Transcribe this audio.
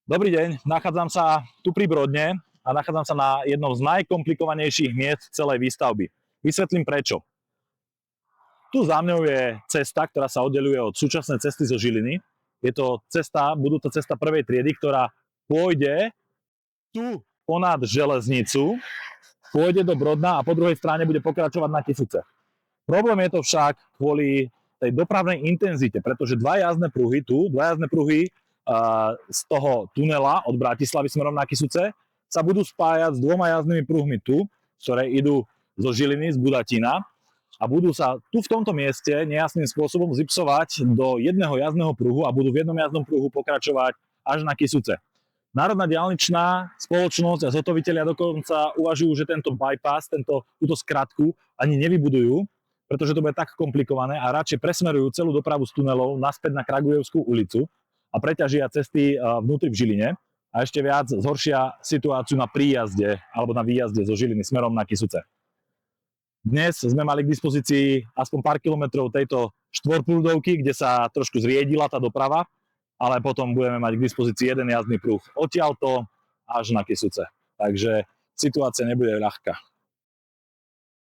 Dobrý deň, nachádzam sa tu pri Brodne a nachádzam sa na jednom z najkomplikovanejších miest celej výstavby. Vysvetlím prečo. Tu za mňou je cesta, ktorá sa oddeľuje od súčasnej cesty zo Žiliny. Je to budúca cesta prvej triedy, ktorá pôjde tu ponad železnicu, pôjde do Brodna a po druhej strane bude pokračovať na Kysuce. Problém je to však kvôli tej dopravnej intenzite, pretože dva jazdné pruhy z toho tunela od Bratislavy smerom na Kysuce sa budú spájať s dvoma jazdnými pruhmi tu, ktoré idú zo Žiliny, z Budatína a budú sa tu v tomto mieste nejasným spôsobom zipsovať do jedného jazdného pruhu a budú v jednom jazdnom pruhu pokračovať až na Kysuce. Národná diaľničná spoločnosť a zhotovitelia dokonca uvažujú, že tento bypass, túto skratku ani nevybudujú, pretože to bude tak komplikované a radšej presmerujú celú dopravu z tunelov naspäť na Kragujevskú ulicu a preťažia cesty vnútri v Žiline a ešte viac zhoršia situáciu na príjazde alebo na výjazde zo Žiliny smerom na Kysuce. Dnes sme mali k dispozícii aspoň pár kilometrov tejto štvorprúdovky, kde sa trošku zriedila tá doprava, ale potom budeme mať k dispozícii jeden jazdný pruh odtiaľto až na Kysuce. Takže situácia nebude ľahká.